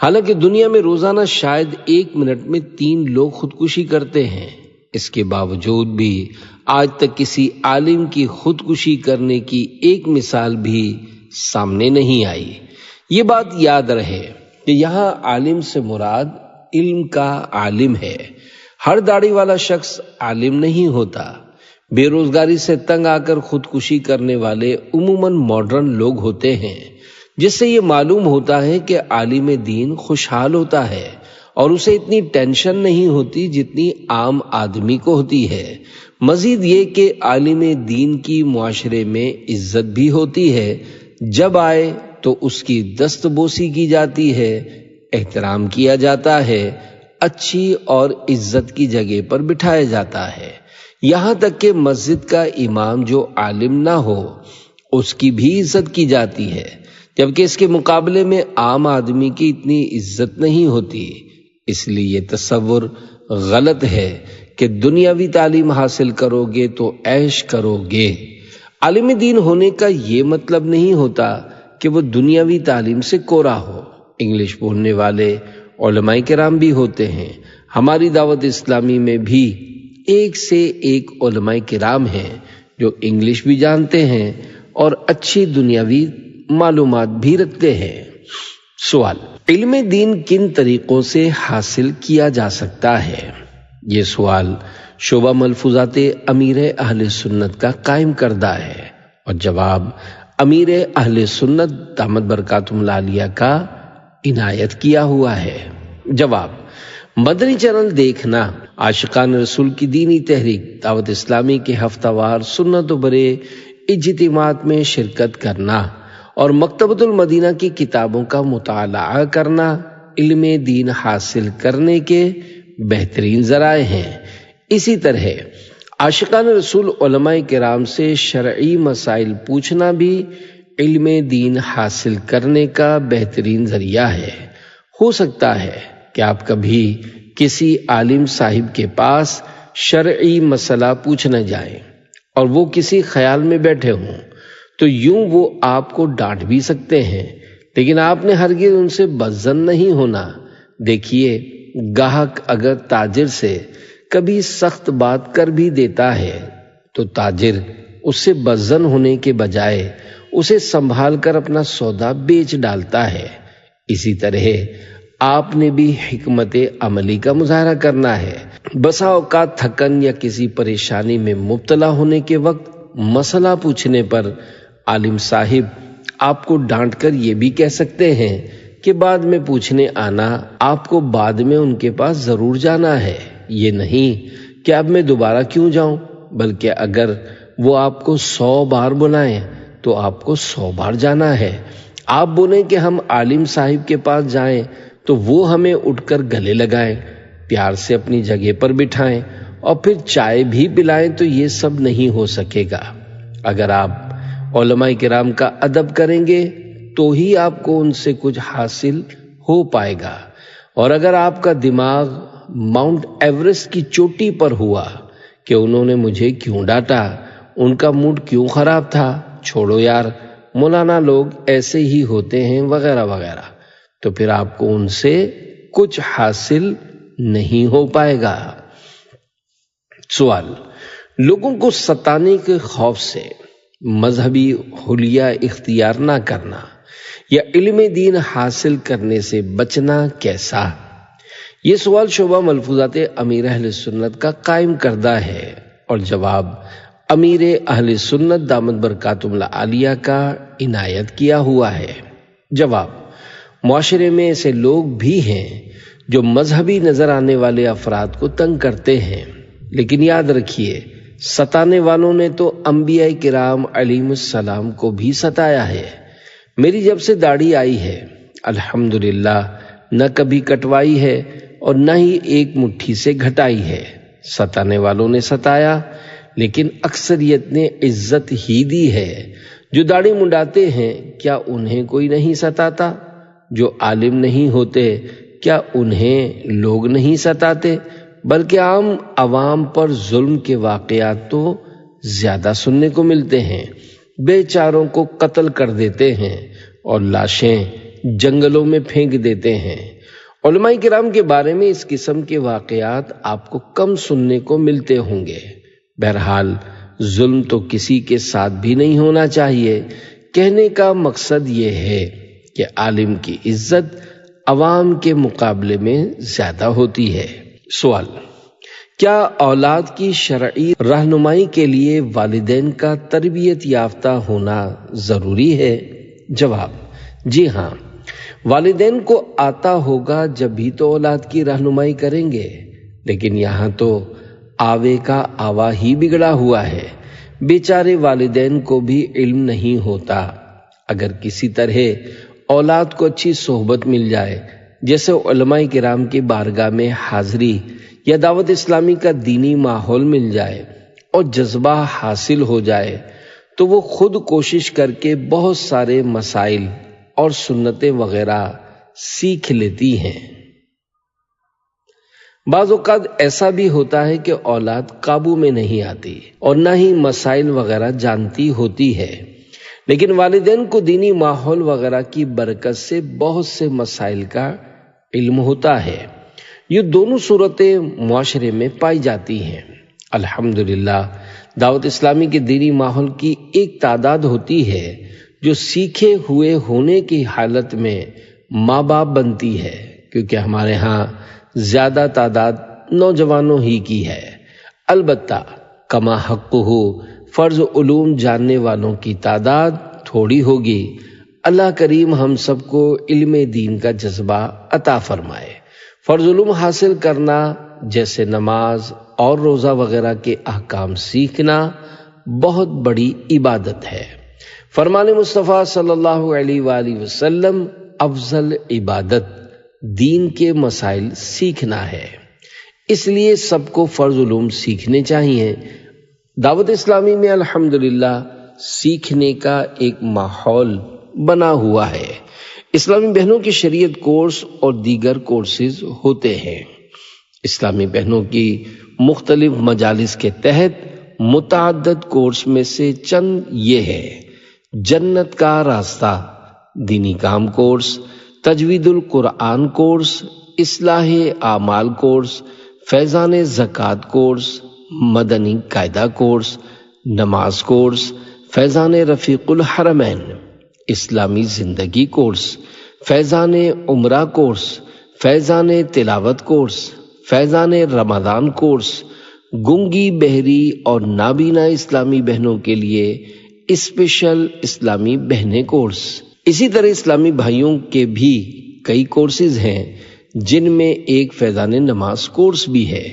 حالانکہ دنیا میں روزانہ شاید 1 منٹ میں 3 لوگ خودکشی کرتے ہیں، اس کے باوجود بھی آج تک کسی عالم کی خودکشی کرنے کی ایک مثال بھی سامنے نہیں آئی۔ یہ بات یاد رہے کہ یہاں عالم سے مراد علم کا عالم ہے۔ ہر داڑھی والا شخص عالم نہیں ہوتا۔ بے روزگاری سے تنگ آ کر خودکشی کرنے والے عموماً ماڈرن لوگ ہوتے ہیں جس سے یہ معلوم ہوتا ہے کہ عالم دین خوشحال ہوتا ہے اور اسے اتنی ٹینشن نہیں ہوتی جتنی عام آدمی کو ہوتی ہے۔ مزید یہ کہ عالم دین کی معاشرے میں عزت بھی ہوتی ہے، جب آئے تو اس کی دست بوسی کی جاتی ہے، احترام کیا جاتا ہے، اچھی اور عزت کی جگہ پر بٹھایا جاتا ہے، یہاں تک کہ مسجد کا امام جو عالم نہ ہو اس کی بھی عزت کی جاتی ہے، جبکہ اس کے مقابلے میں عام آدمی کی اتنی عزت نہیں ہوتی۔ اس لیے یہ تصور غلط ہے کہ دنیاوی تعلیم حاصل کرو گے تو عیش کرو گے۔ عالم دین ہونے کا یہ مطلب نہیں ہوتا کہ وہ دنیاوی تعلیم سے کورا ہو۔ انگلش بولنے والے علماء کرام بھی ہوتے ہیں۔ ہماری دعوت اسلامی میں بھی ایک سے ایک علماء کرام ہیں جو انگلش بھی جانتے ہیں اور اچھی دنیاوی معلومات بھی رکھتے ہیں۔ سوال: علم دین کن طریقوں سے حاصل کیا جا سکتا ہے؟ یہ سوال شعبہ ملفوظات امیر اہل سنت کا قائم کردہ ہے اور جواب امیر اہل سنت دامت برکاتہم العالیہ کا عنایت کیا ہوا ہے۔ جواب: مدنی چینل دیکھنا، عاشقان رسول کی دینی تحریک دعوت اسلامی کے ہفتہ وار سنت و برے اجتماعات میں شرکت کرنا اور مکتبۃ المدینہ کی کتابوں کا مطالعہ کرنا علم دین حاصل کرنے کے بہترین ذرائع ہیں۔ اسی طرح عاشقان رسول علماء کرام سے شرعی مسائل پوچھنا بھی علم دین حاصل کرنے کا بہترین ذریعہ ہے۔ ہو سکتا ہے کہ آپ کبھی کسی عالم صاحب کے پاس شرعی مسئلہ پوچھنے جائیں اور وہ کسی خیال میں بیٹھے ہوں تو یوں وہ آپ کو ڈانٹ بھی سکتے ہیں، لیکن آپ نے ہرگز ان سے بدظن نہیں ہونا۔ دیکھیے، گاہک اگر تاجر سے کبھی سخت بات کر بھی دیتا ہے تو تاجر اس سے بدظن ہونے کے بجائے اسے سنبھال کر اپنا سودا بیچ ڈالتا ہے۔ اسی طرح آپ نے بھی حکمت عملی کا مظاہرہ کرنا ہے۔ بسا اوقات تھکن یا کسی پریشانی میں مبتلا ہونے کے وقت مسئلہ پوچھنے پر عالم صاحب آپ کو ڈانٹ کر یہ بھی کہہ سکتے ہیں کہ بعد میں پوچھنے آنا، آپ کو بعد میں ان کے پاس ضرور جانا ہے، یہ نہیں کہ اب میں دوبارہ کیوں جاؤں، بلکہ اگر وہ آپ کو 100 بار بلائیں تو آپ کو 100 بار جانا ہے۔ آپ بولیں کہ ہم عالم صاحب کے پاس جائیں تو وہ ہمیں اٹھ کر گلے لگائیں، پیار سے اپنی جگہ پر بٹھائیں اور پھر چائے بھی پلائیں تو یہ سب نہیں ہو سکے گا۔ اگر آپ علماء کرام کا ادب کریں گے تو ہی آپ کو ان سے کچھ حاصل ہو پائے گا، اور اگر آپ کا دماغ ماؤنٹ ایورسٹ کی چوٹی پر ہوا کہ انہوں نے مجھے کیوں ڈانٹا، ان کا موڈ کیوں خراب تھا، چھوڑو یار، مولانا لوگ ایسے ہی ہوتے ہیں وغیرہ وغیرہ، تو پھر آپ کو ان سے کچھ حاصل نہیں ہو پائے گا۔ سوال: لوگوں کو ستانے کے خوف سے مذہبی حلیہ اختیار نہ کرنا یا علم دین حاصل کرنے سے بچنا کیسا؟ یہ سوال شعبہ ملفوظات امیر اہل سنت کا قائم کردہ ہے اور جواب امیر اہل سنت دامت برکاتہم العالیہ کا عنایت کیا ہوا ہے۔ جواب: معاشرے میں ایسے لوگ بھی ہیں جو مذہبی نظر آنے والے افراد کو تنگ کرتے ہیں، لیکن یاد رکھیے، ستانے والوں نے تو انبیاء کرام علیہم السلام کو بھی ستایا ہے۔ میری جب سے داڑھی آئی ہے الحمدللہ نہ کبھی کٹوائی ہے اور نہ ہی ایک مٹھی سے گھٹائی ہے۔ ستانے والوں نے ستایا، لیکن اکثریت نے عزت ہی دی ہے۔ جو داڑھی منڈاتے ہیں کیا انہیں کوئی نہیں ستاتا؟ جو عالم نہیں ہوتے کیا انہیں لوگ نہیں ستاتے؟ بلکہ عام عوام پر ظلم کے واقعات تو زیادہ سننے کو ملتے ہیں۔ بے چاروں کو قتل کر دیتے ہیں اور لاشیں جنگلوں میں پھینک دیتے ہیں۔ علماء کرام کے بارے میں اس قسم کے واقعات آپ کو کم سننے کو ملتے ہوں گے۔ بہرحال ظلم تو کسی کے ساتھ بھی نہیں ہونا چاہیے۔ کہنے کا مقصد یہ ہے کہ عالم کی عزت عوام کے مقابلے میں زیادہ ہوتی ہے۔ سوال: کیا اولاد کی شرعی رہنمائی کے لیے والدین کا تربیت یافتہ ہونا ضروری ہے؟ جواب: جی ہاں، والدین کو آتا ہوگا جب بھی تو اولاد کی رہنمائی کریں گے، لیکن یہاں تو آوے کا آوا ہی بگڑا ہوا ہے۔ بیچارے والدین کو بھی علم نہیں ہوتا۔ اگر کسی طرح اولاد کو اچھی صحبت مل جائے، جیسے علماء کرام کی بارگاہ میں حاضری یا دعوت اسلامی کا دینی ماحول مل جائے اور جذبہ حاصل ہو جائے، تو وہ خود کوشش کر کے بہت سارے مسائل اور سنتیں وغیرہ سیکھ لیتی ہیں۔ بعض اوقات ایسا بھی ہوتا ہے کہ اولاد قابو میں نہیں آتی اور نہ ہی مسائل وغیرہ جانتی ہوتی ہے، لیکن والدین کو دینی ماحول وغیرہ کی برکت سے بہت سے مسائل کا علم ہوتا ہے۔ یہ دونوں صورتیں معاشرے میں پائی جاتی ہیں۔ الحمدللہ دعوت اسلامی کے دینی ماحول کی ایک تعداد ہوتی ہے جو سیکھے ہوئے ہونے کی حالت میں ماں باپ بنتی ہے، کیونکہ ہمارے ہاں زیادہ تعداد نوجوانوں ہی کی ہے۔ البتہ کما حق ہو فرض علوم جاننے والوں کی تعداد تھوڑی ہوگی۔ اللہ کریم ہم سب کو علم دین کا جذبہ عطا فرمائے۔ فرض علوم حاصل کرنا جیسے نماز اور روزہ وغیرہ کے احکام سیکھنا بہت بڑی عبادت ہے۔ فرمان مصطفیٰ صلی اللہ علیہ وآلہ وسلم افضل عبادت دین کے مسائل سیکھنا ہے، اس لیے سب کو فرض علوم سیکھنے چاہیے۔ دعوت اسلامی میں الحمدللہ سیکھنے کا ایک ماحول بنا ہوا ہے۔ اسلامی بہنوں کی شریعت کورس اور دیگر کورسز ہوتے ہیں۔ اسلامی بہنوں کی مختلف مجالس کے تحت متعدد کورس میں سے چند یہ ہے: جنت کا راستہ دینی کام کورس، تجوید القرآن کورس، اصلاح اعمال کورس، فیضان زکوٰۃ کورس، مدنی قاعدہ کورس، نماز کورس، فیضان رفیق الحرمین، اسلامی زندگی کورس، فیضان عمرہ کورس، فیضان تلاوت کورس، فیضان رمضان کورس، گونگی بہری اور نابینا اسلامی بہنوں کے لیے اسپیشل اسلامی بہنیں کورس۔ اسی طرح اسلامی بھائیوں کے بھی کئی کورسز ہیں، جن میں ایک فیضان نماز کورس بھی ہے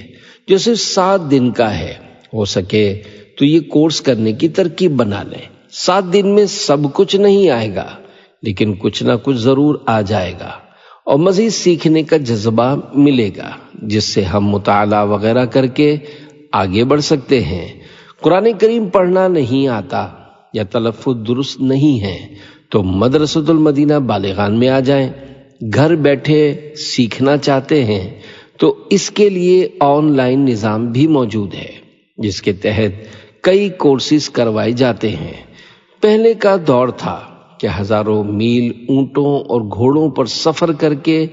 جو صرف 7 دن کا ہے۔ ہو سکے تو یہ کورس کرنے کی ترکیب بنا لیں۔ 7 دن میں سب کچھ نہیں آئے گا، لیکن کچھ نہ کچھ ضرور آ جائے گا اور مزید سیکھنے کا جذبہ ملے گا، جس سے ہم مطالعہ وغیرہ کر کے آگے بڑھ سکتے ہیں۔ قرآن کریم پڑھنا نہیں آتا یا تلفظ درست نہیں ہے تو مدرسۃ المدینہ بالغان میں آ جائیں۔ گھر بیٹھے سیکھنا چاہتے ہیں تو اس کے لیے آن لائن نظام بھی موجود ہے، جس کے تحت کئی کورسز کروائے جاتے ہیں۔ پہلے کا دور تھا کہ ہزاروں میل اونٹوں اور گھوڑوں پر سفر کر کے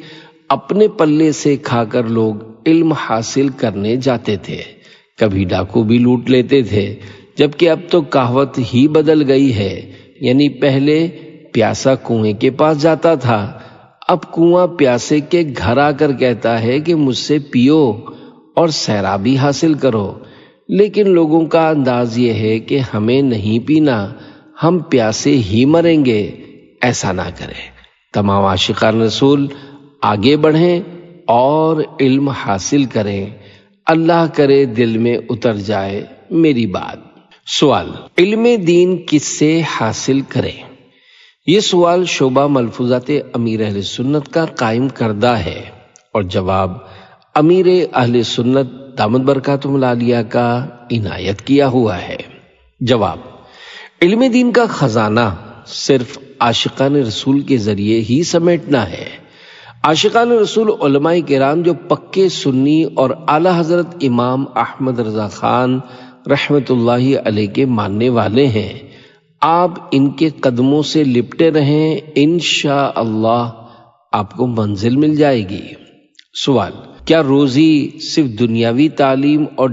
اپنے پلے سے کھا کر لوگ علم حاصل کرنے جاتے تھے۔ کبھی ڈاکو بھی لوٹ لیتے تھے، جبکہ اب تو کہاوت ہی بدل گئی ہے، یعنی پہلے پیاسا کنویں کے پاس جاتا تھا، اب کنواں پیاسے کے گھر آ کر کہتا ہے کہ مجھ سے پیو اور سیرابی حاصل کرو۔ لیکن لوگوں کا انداز یہ ہے کہ ہمیں نہیں پینا، ہم پیاسے ہی مریں گے۔ ایسا نہ کریں۔ تمام عاشقان رسول آگے بڑھیں اور علم حاصل کریں۔ اللہ کرے دل میں اتر جائے میری بات۔ سوال: علم دین کس سے حاصل کریں؟ یہ سوال شعبہ ملفوظات امیر اہل سنت کا قائم کردہ ہے اور جواب امیر اہل سنت دامت برکاتہم العالیہ کا عنایت کیا ہوا ہے۔ جواب: علم دین کا خزانہ صرف عاشقان رسول کے ذریعے ہی سمیٹنا ہے۔ عاشقان رسول علماء کرام جو پکے سنی اور اعلی حضرت امام احمد رضا خان رحمت اللہ علیہ کے ماننے والے ہیں، آپ ان کے قدموں سے لپٹے رہیں، انشاءاللہ آپ کو منزل مل جائے گی۔ سوال: کیا روزی صرف دنیاوی تعلیم اور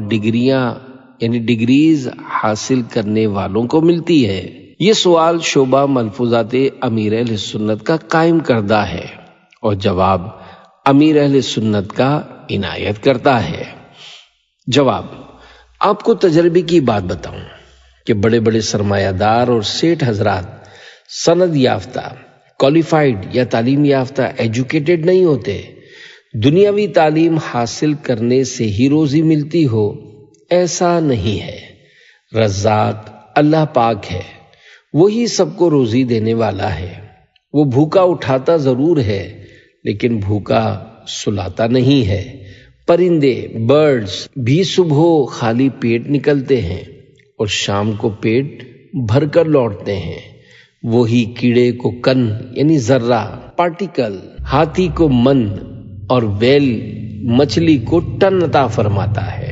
ڈگریز حاصل کرنے والوں کو ملتی ہے؟ یہ سوال شعبہ ملفوظات امیر اہل سنت کا قائم کردہ ہے اور جواب امیر اہل سنت کا عنایت کرتا ہے۔ جواب: آپ کو تجربے کی بات بتاؤں کہ بڑے بڑے سرمایہ دار اور سیٹھ حضرات، سند یافتہ کوالیفائڈ یا تعلیم یافتہ ایجوکیٹڈ نہیں ہوتے۔ دنیاوی تعلیم حاصل کرنے سے ہی روزی ملتی ہو ایسا نہیں ہے۔ رزاق اللہ پاک ہے، وہی سب کو روزی دینے والا ہے۔ وہ بھوکا اٹھاتا ضرور ہے لیکن بھوکا سلاتا نہیں ہے۔ پرندے برڈز بھی صبح خالی پیٹ نکلتے ہیں اور شام کو پیٹ بھر کر لوٹتے ہیں۔ وہی کیڑے کو کن یعنی ذرہ پارٹیکل، ہاتھی کو من اور ویل مچھلی کو ٹن عطا فرماتا ہے۔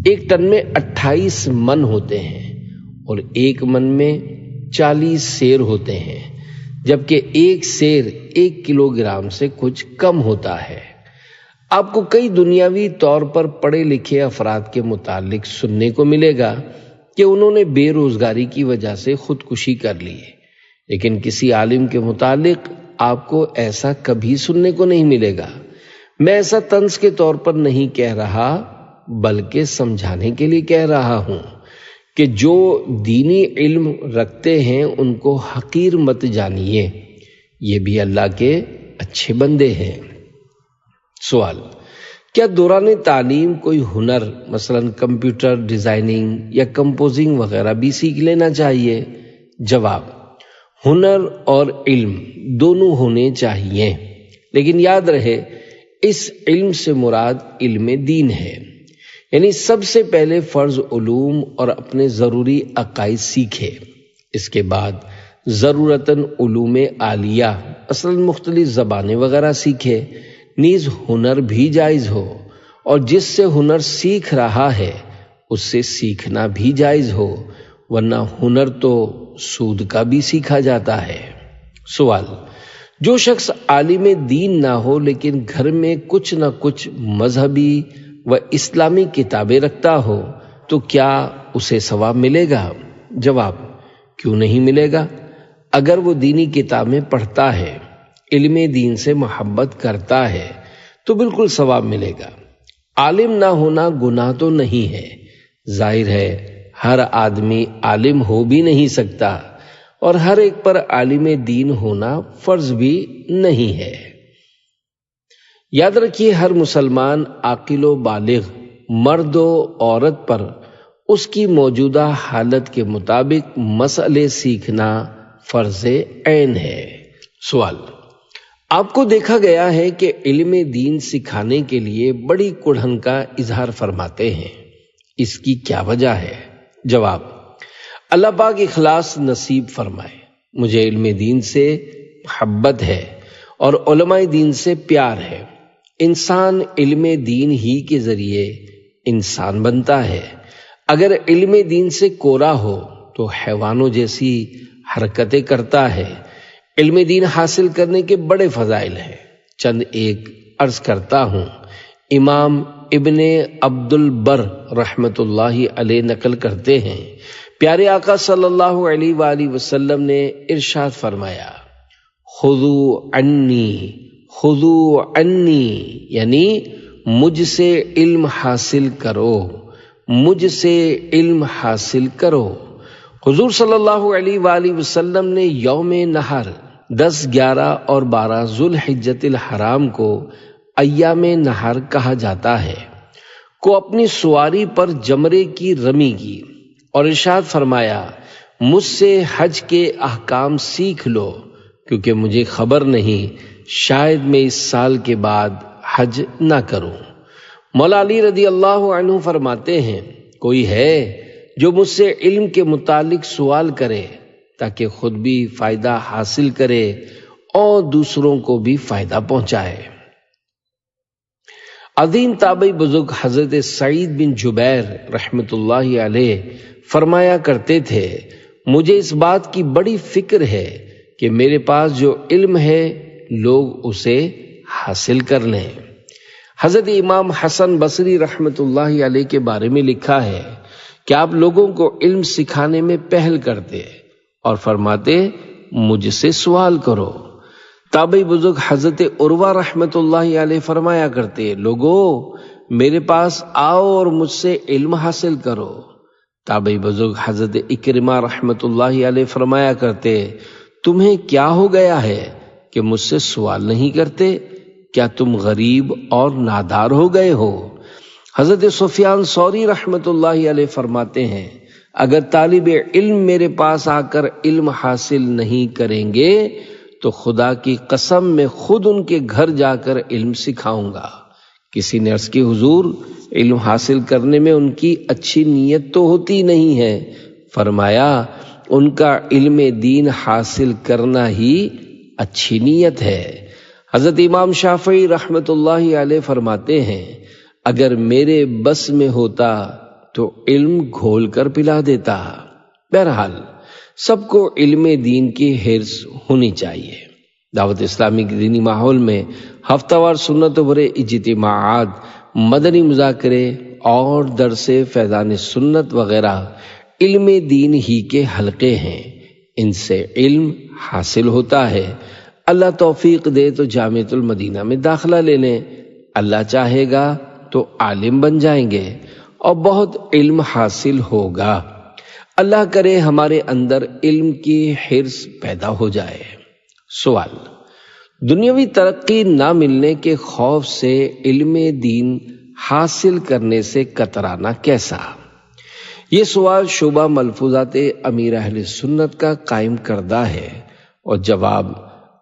ایک ٹن میں 28 من ہوتے ہیں اور ایک من میں 40 سیر ہوتے ہیں، جبکہ ایک سیر 1 کلو گرام سے کچھ کم ہوتا ہے۔ آپ کو کئی دنیاوی طور پر پڑھے لکھے افراد کے متعلق سننے کو ملے گا کہ انہوں نے بے روزگاری کی وجہ سے خودکشی کر لی ہے، لیکن کسی عالم کے متعلق آپ کو ایسا کبھی سننے کو نہیں ملے گا۔ میں ایسا طنز کے طور پر نہیں کہہ رہا بلکہ سمجھانے کے لیے کہہ رہا ہوں کہ جو دینی علم رکھتے ہیں ان کو حقیر مت جانیے، یہ بھی اللہ کے اچھے بندے ہیں۔ سوال: کیا دوران تعلیم کوئی ہنر مثلا کمپیوٹر ڈیزائننگ یا کمپوزنگ وغیرہ بھی سیکھ لینا چاہیے؟ جواب: ہنر اور علم دونوں ہونے چاہیے، لیکن یاد رہے اس علم سے مراد علم دین ہے، یعنی سب سے پہلے فرض علوم اور اپنے ضروری عقائد سیکھے، اس کے بعد ضرورتاً علوم عالیہ مثلا مختلف زبانیں وغیرہ سیکھے۔ نیز ہنر بھی جائز ہو، اور جس سے ہنر سیکھ رہا ہے اس سے سیکھنا بھی جائز ہو، ورنہ ہنر تو سود کا بھی سیکھا جاتا ہے۔ سوال: جو شخص عالم دین نہ ہو لیکن گھر میں کچھ نہ کچھ مذہبی و اسلامی کتابیں رکھتا ہو تو کیا اسے ثواب ملے گا؟ جواب: کیوں نہیں ملے گا؟ اگر وہ دینی کتابیں پڑھتا ہے، علم دین سے محبت کرتا ہے تو بالکل ثواب ملے گا۔ عالم نہ ہونا گناہ تو نہیں ہے، ظاہر ہے ہر آدمی عالم ہو بھی نہیں سکتا اور ہر ایک پر عالم دین ہونا فرض بھی نہیں ہے۔ یاد رکھیے ہر مسلمان عاقل و بالغ مرد و عورت پر اس کی موجودہ حالت کے مطابق مسئلے سیکھنا فرض عین ہے۔ سوال: آپ کو دیکھا گیا ہے کہ علم دین سکھانے کے لیے بڑی کڑھن کا اظہار فرماتے ہیں، اس کی کیا وجہ ہے؟ جواب: اللہ پاک اخلاص نصیب فرمائے۔ مجھے علم دین سے محبت ہے اور علماء دین سے پیار ہے۔ انسان علم دین ہی کے ذریعے انسان بنتا ہے۔ اگر علم دین سے کورا ہو تو حیوانوں جیسی حرکتیں کرتا ہے۔ علم دین حاصل کرنے کے بڑے فضائل ہیں، چند ایک عرض کرتا ہوں۔ امام ابن عبد البر رحمت اللہ علیہ نقل کرتے ہیں، پیارے آقا صلی اللہ علیہ وآلہ وسلم نے ارشاد فرمایا، خذوا عنی، یعنی مجھ سے علم حاصل کرو، مجھ سے علم حاصل کرو۔ حضور صلی اللہ علیہ وآلہ وسلم نے یوم نحر 10، 11 اور 12 ذوالحجۃ الحرام کو ایام نحر کہا جاتا ہے کو اپنی سواری پر جمرے کی رمی کی اور ارشاد فرمایا، مجھ سے حج کے احکام سیکھ لو کیونکہ مجھے خبر نہیں شاید میں اس سال کے بعد حج نہ کروں۔ مولا علی رضی اللہ عنہ فرماتے ہیں، کوئی ہے جو مجھ سے علم کے متعلق سوال کرے تاکہ خود بھی فائدہ حاصل کرے اور دوسروں کو بھی فائدہ پہنچائے۔ عظیم تابعی بزرگ حضرت سعید بن جبیر رحمت اللہ علیہ فرمایا کرتے تھے، مجھے اس بات کی بڑی فکر ہے کہ میرے پاس جو علم ہے لوگ اسے حاصل کر لیں۔ حضرت امام حسن بصری رحمت اللہ علیہ کے بارے میں لکھا ہے کہ آپ لوگوں کو علم سکھانے میں پہل کرتے اور فرماتے، مجھ سے سوال کرو۔ تابعی بزرگ حضرت عروہ رحمت اللہ علیہ فرمایا کرتے، لوگو میرے پاس آؤ اور مجھ سے علم حاصل کرو۔ تابعی بزرگ حضرت اکرمہ رحمت اللہ علیہ فرمایا کرتے، تمہیں کیا ہو گیا ہے کہ مجھ سے سوال نہیں کرتے؟ کیا تم غریب اور نادار ہو گئے ہو؟ حضرت سفیان ثوری رحمت اللہ علیہ فرماتے ہیں اگر طالب علم میرے پاس آ کر علم حاصل نہیں کریں گے تو خدا کی قسم میں خود ان کے گھر جا کر علم سکھاؤں گا۔ کسی نے عرض کی حضور علم حاصل کرنے میں ان کی اچھی نیت تو ہوتی نہیں ہے؟ فرمایا ان کا علم دین حاصل کرنا ہی اچھی نیت ہے۔ حضرت امام شافعی رحمت اللہ علیہ فرماتے ہیں اگر میرے بس میں ہوتا تو علم گھول کر پلا دیتا۔ بہرحال سب کو علم دین کی حرص ہونی چاہیے۔ دعوت اسلامی کے دینی ماحول میں ہفتہ وار سنت و برے اجتماعات، مدنی مذاکرے اور درس فیضان سنت وغیرہ علم دین ہی کے حلقے ہیں، ان سے علم حاصل ہوتا ہے۔ اللہ توفیق دے تو جامعۃ المدینہ میں داخلہ لے لیں، اللہ چاہے گا تو عالم بن جائیں گے اور بہت علم حاصل ہوگا۔ اللہ کرے ہمارے اندر علم کی حرص پیدا ہو جائے۔ سوال: دنیاوی ترقی نہ ملنے کے خوف سے علم دین حاصل کرنے سے کترانا کیسا؟ یہ سوال شعبہ ملفوظات امیر اہل سنت کا قائم کردہ ہے اور جواب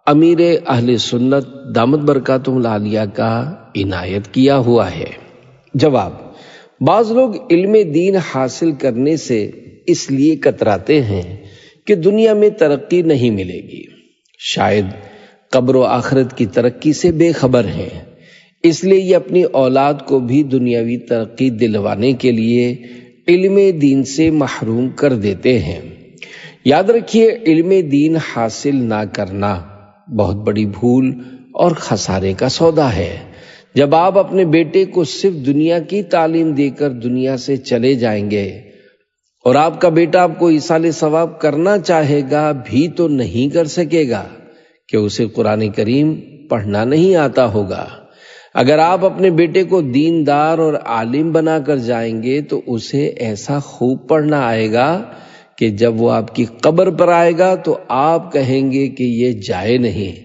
امیر اہل سنت دامت برکاتہم العالیہ کا عنایت کیا ہوا ہے۔ جواب: بعض لوگ علم دین حاصل کرنے سے اس لیے کتراتے ہیں کہ دنیا میں ترقی نہیں ملے گی، شاید قبر و آخرت کی ترقی سے بے خبر ہیں، اس لیے یہ اپنی اولاد کو بھی دنیاوی ترقی دلوانے کے لیے علم دین سے محروم کر دیتے ہیں۔ یاد رکھیے علم دین حاصل نہ کرنا بہت بڑی بھول اور خسارے کا سودا ہے۔ جب آپ اپنے بیٹے کو صرف دنیا کی تعلیم دے کر دنیا سے چلے جائیں گے اور آپ کا بیٹا آپ کو ایصال ثواب کرنا چاہے گا بھی تو نہیں کر سکے گا کہ اسے قرآن کریم پڑھنا نہیں آتا ہوگا۔ اگر آپ اپنے بیٹے کو دیندار اور عالم بنا کر جائیں گے تو اسے ایسا خوب پڑھنا آئے گا کہ جب وہ آپ کی قبر پر آئے گا تو آپ کہیں گے کہ یہ جائے نہیں،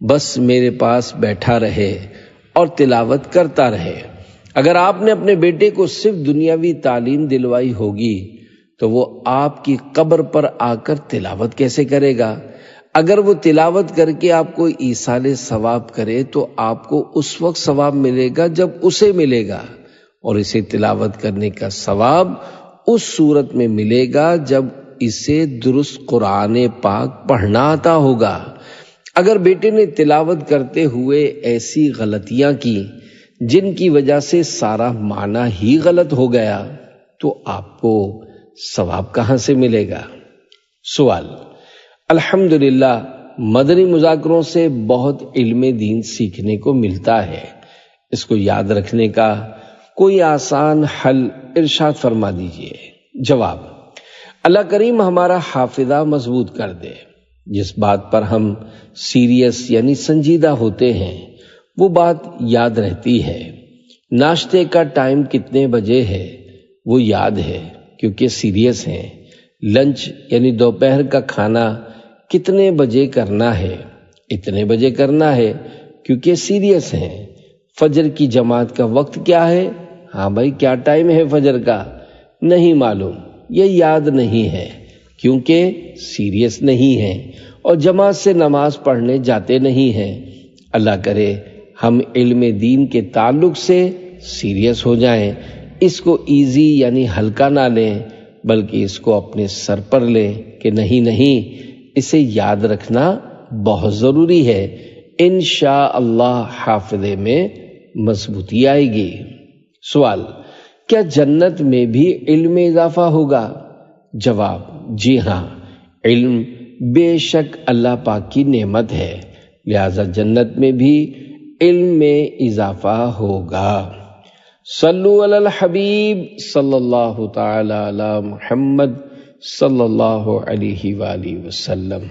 بس میرے پاس بیٹھا رہے اور تلاوت کرتا رہے۔ اگر آپ نے اپنے بیٹے کو صرف دنیاوی تعلیم دلوائی ہوگی تو وہ آپ کی قبر پر آ کر تلاوت کیسے کرے گا؟ اگر وہ تلاوت کر کے آپ کو ایصال ثواب کرے تو آپ کو اس وقت ثواب ملے گا جب اسے ملے گا، اور اسے تلاوت کرنے کا ثواب اس صورت میں ملے گا جب اسے درست قرآن پاک پڑھنا آتا ہوگا۔ اگر بیٹے نے تلاوت کرتے ہوئے ایسی غلطیاں کی جن کی وجہ سے سارا معنی ہی غلط ہو گیا تو آپ کو ثواب کہاں سے ملے گا؟ سوال: الحمدللہ مدنی مذاکروں سے بہت علم دین سیکھنے کو ملتا ہے، اس کو یاد رکھنے کا کوئی آسان حل ارشاد فرما دیجئے۔ جواب: اللہ کریم ہمارا حافظہ مضبوط کر دے۔ جس بات پر ہم سیریس یعنی سنجیدہ ہوتے ہیں وہ بات یاد رہتی ہے۔ ناشتے کا ٹائم کتنے بجے ہے وہ یاد ہے کیونکہ سیریس ہیں۔ لنچ یعنی دوپہر کا کھانا کتنے بجے کرنا ہے؟ اتنے بجے کرنا ہے کیونکہ سیریس ہیں۔ فجر کی جماعت کا وقت کیا ہے؟ ہاں بھائی کیا ٹائم ہے فجر کا؟ نہیں معلوم، یہ یاد نہیں ہے کیونکہ سیریس نہیں ہیں اور جماعت سے نماز پڑھنے جاتے نہیں ہیں۔ اللہ کرے ہم علم دین کے تعلق سے سیریس ہو جائیں، اس کو ایزی یعنی ہلکا نہ لیں بلکہ اس کو اپنے سر پر لیں کہ نہیں اسے یاد رکھنا بہت ضروری ہے، انشاءاللہ حافظے میں مضبوطی آئے گی۔ سوال: کیا جنت میں بھی علم میں اضافہ ہوگا؟ جواب: جی ہاں، علم بے شک اللہ پاک کی نعمت ہے، لہذا جنت میں بھی علم میں اضافہ ہوگا۔ صلو علی الحبیب صلی اللہ تعالی علی محمد صلی اللہ علیہ وآلہ وسلم۔